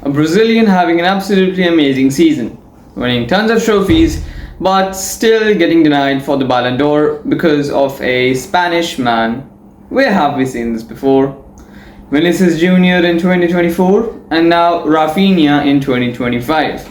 a Brazilian having an absolutely amazing season, winning tons of trophies, but still getting denied for the Ballon d'Or because of a Spanish man. Where have we seen this before? Vinicius Jr. in 2024 and now Raphinha in 2025.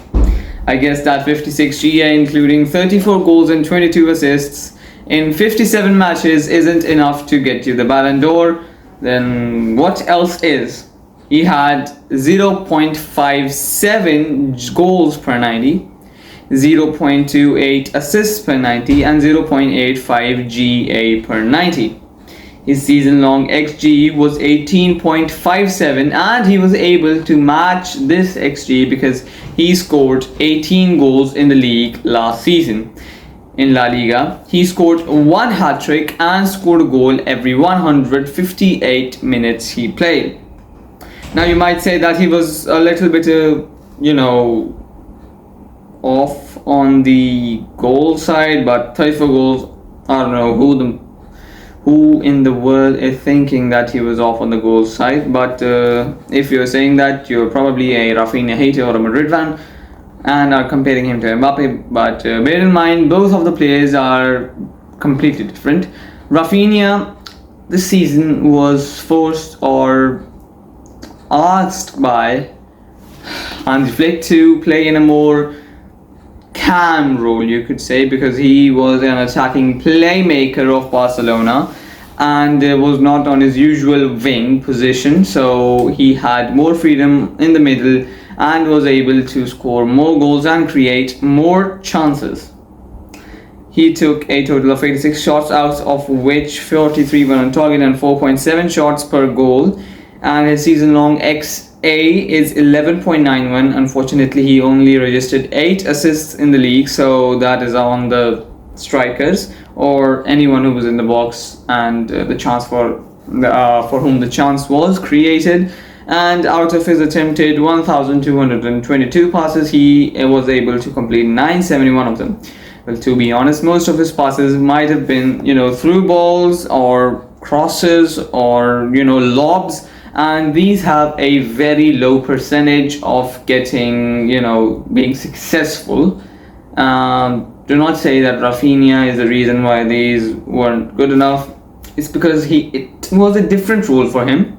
I guess that 56 GA, including 34 goals and 22 assists in 57 matches, isn't enough to get you the Ballon d'Or. Then what else is? He had 0.57 goals per 90, 0.28 assists per 90, and 0.85 GA per 90. His season-long XG was 18.57, and he was able to match this XG because he scored 18 goals in the league last season. In La Liga, he scored one hat-trick and scored a goal every 158 minutes he played. Now you might say that he was a little bit, off on the goal side, but 34 goals, I don't know who in the world is thinking that he was off on the goal side, but if you're saying that, you're probably a Raphinha hater or a Madrid fan and are comparing him to Mbappe. But bear in mind, both of the players are completely different. Raphinha this season was forced or asked by Hansi Flick to play in a more calm role, you could say, because he was an attacking playmaker of Barcelona and was not on his usual wing position, so he had more freedom in the middle and was able to score more goals and create more chances. He took a total of 86 shots, out of which 43 were on target and 4.7 shots per goal, and his season-long XA is 11.91. Unfortunately, he only registered 8 assists in the league, so that is on the strikers or anyone who was in the box and the chance for whom the chance was created. And out of his attempted 1,222 passes, he was able to complete 971 of them. Well, to be honest, most of his passes might have been, through balls or crosses or, lobs, and these have a very low percentage of getting, being successful. Do not say that Raphinha is the reason why these weren't good enough. It's because it was a different role for him,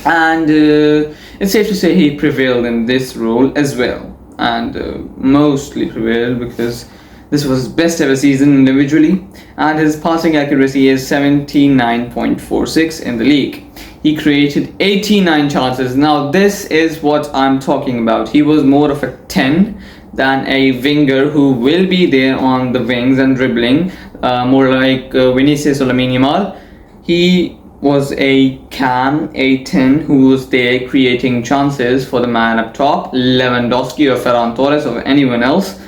and it's safe to say he prevailed in this role as well, and mostly prevailed because this was his best ever season individually, and his passing accuracy is 79.46 in the league. He created 89 chances. Now this is what I'm talking about. He was more of a 10 than a winger who will be there on the wings and dribbling, more like Vinicius or Lamine Yamal. He was a 10 who was there creating chances for the man up top, Lewandowski or Ferran Torres or anyone else.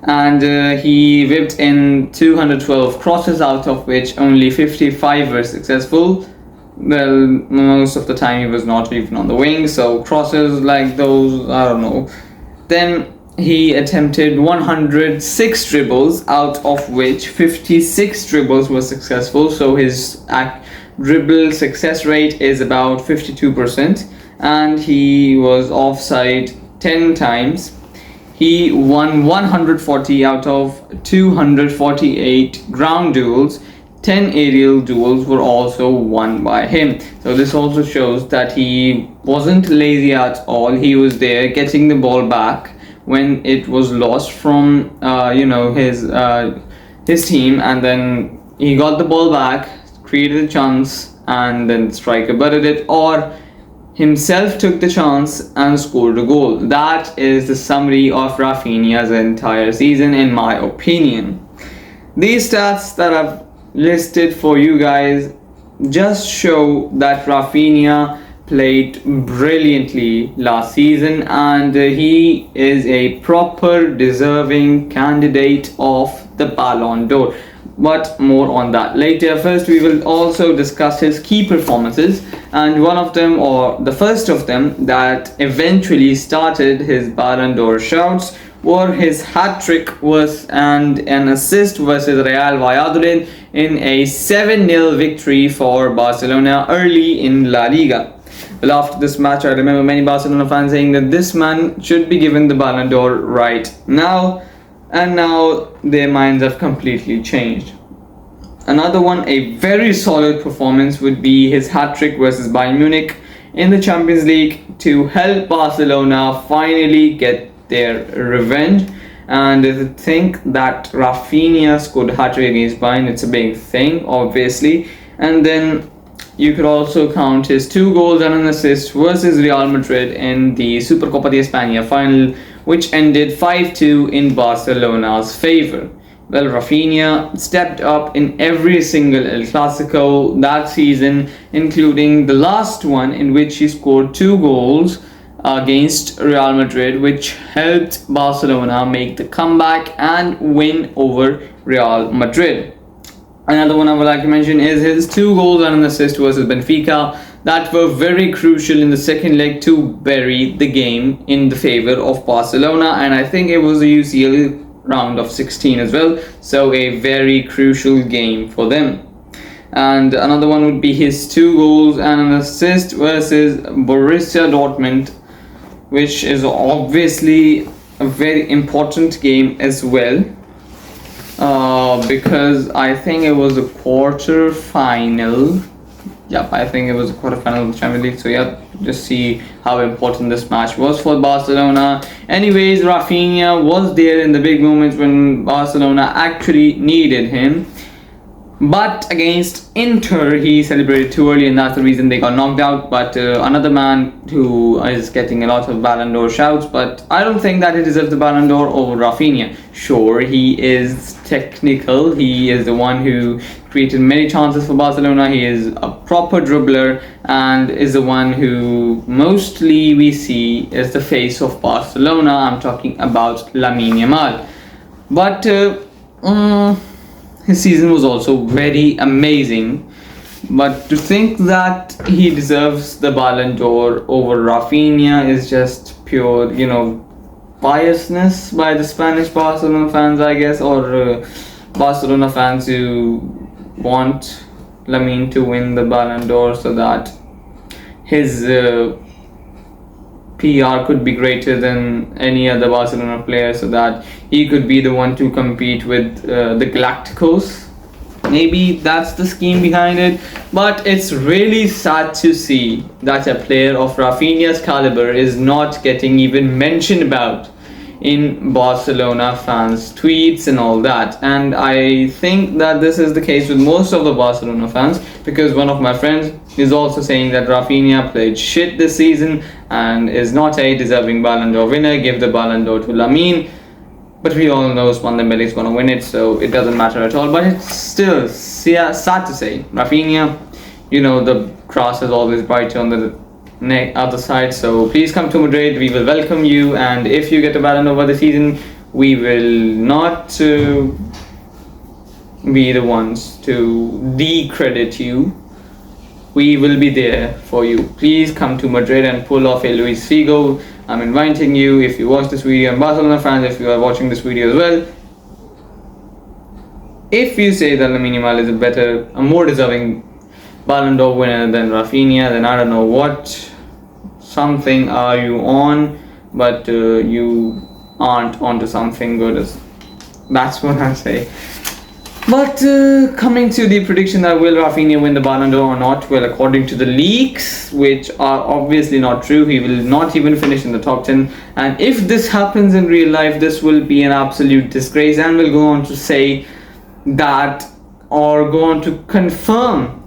And he whipped in 212 crosses, out of which only 55 were successful. Well, most of the time he was not even on the wing, so crosses like those, I don't know. Then he attempted 106 dribbles, out of which 56 dribbles were successful, so his dribble success rate is about 52%, and he was offside 10 times. He won 140 out of 248 ground duels. 10 aerial duels were also won by him. So this also shows that he wasn't lazy at all. He was there getting the ball back when it was lost from his team, and then he got the ball back, created a chance, and then the striker butted it, or himself took the chance and scored a goal. That is the summary of Raphinha's entire season, in my opinion. These stats that I've listed for you guys just show that Raphinha played brilliantly last season, and he is a proper deserving candidate of the Ballon d'Or. But more on that later. First, we will also discuss his key performances, and one of them, or the first of them, that eventually started his Ballon d'Or shouts were his hat-trick and an assist versus Real Valladolid in a 7-0 victory for Barcelona early in La Liga. Well, after this match, I remember many Barcelona fans saying that this man should be given the Ballon d'Or right now, and now their minds have completely changed. Another one, a very solid performance, would be his hat-trick versus Bayern Munich in the Champions League to help Barcelona finally get their revenge. And to think that Raphinha scored a hat-trick against Bayern, it's a big thing, obviously. And then you could also count his 2 goals and an assist versus Real Madrid in the Supercopa de España final, which ended 5-2 in Barcelona's favor. Well, Raphinha stepped up in every single El Clasico that season, including the last one in which he scored 2 goals against Real Madrid, which helped Barcelona make the comeback and win over Real Madrid. Another one I would like to mention is his 2 goals and an assist versus Benfica that were very crucial in the second leg to bury the game in the favor of Barcelona, and I think it was a UCL round of 16 as well, so a very crucial game for them. And another one would be his 2 goals and an assist versus Borussia Dortmund, which is obviously a very important game as well, because I think it was a quarter final. Yep, I think it was a quarterfinal of the Champions League. So yeah, just see how important this match was for Barcelona. Anyways, Raphinha was there in the big moments when Barcelona actually needed him. But against Inter, he celebrated too early, and that's the reason they got knocked out. But another man who is getting a lot of Ballon d'Or shouts, but I don't think that he deserves the Ballon d'Or over Raphinha. Sure, he is technical. He is the one who created many chances for Barcelona. He is a proper dribbler and is the one who mostly we see is the face of Barcelona. I'm talking about Lamine Yamal. But his season was also very amazing, but to think that he deserves the Ballon d'Or over Raphinha is just pure, biasness by the Spanish Barcelona fans, I guess, or Barcelona fans who want Lamine to win the Ballon d'Or so that his PR could be greater than any other Barcelona player, so that he could be the one to compete with the Galacticos. Maybe that's the scheme behind it, but it's really sad to see that a player of Raphinha's caliber is not getting even mentioned about in Barcelona fans' tweets and all that. And I think that this is the case with most of the Barcelona fans, because one of my friends is also saying that Raphinha played shit this season and is not a deserving Ballon d'Or winner. Give the Ballon d'Or to Lamine. But we all know Ousmane Dembele is going to win it, so it doesn't matter at all. But it's still sad to say. Raphinha, the grass is always brighter on the other side, so please come to Madrid. We will welcome you, and if you get a Ballon d'Or this season, we will not be the ones to decredit you. We will be there for you. Please come to Madrid and pull off a Luis Figo. I'm inviting you. If you watch this video, and Barcelona fans, if you are watching this video as well, if you say that Lamine Yamal is a more deserving Ballon d'Or winner than Raphinha, then I don't know what something are you on, but you aren't onto something good. That's what I say. But coming to the prediction that will Raphinha win the Ballon d'Or or not, well, according to the leaks, which are obviously not true, he will not even finish in the top 10. And if this happens in real life, this will be an absolute disgrace, and will go on to say that, or go on to confirm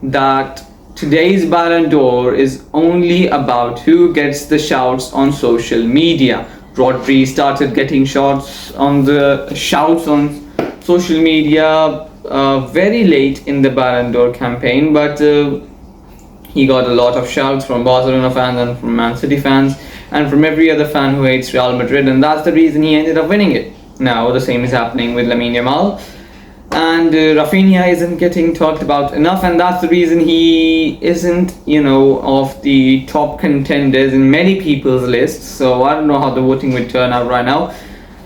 that today's Ballon d'Or is only about who gets the shouts on social media. Rodri started getting shouts on social media very late in the Ballon d'Or campaign, but he got a lot of shouts from Barcelona fans and from Man City fans and from every other fan who hates Real Madrid, and that's the reason he ended up winning it. Now the same is happening with Lamine Yamal, and Raphinha isn't getting talked about enough, and that's the reason he isn't, of the top contenders in many people's lists. So I don't know how the voting would turn out right now.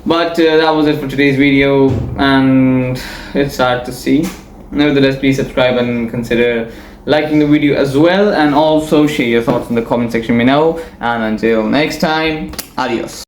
But that was it for today's video, and it's sad to see. Nevertheless, please subscribe and consider liking the video as well, and also share your thoughts in the comment section below. And until next time, adios.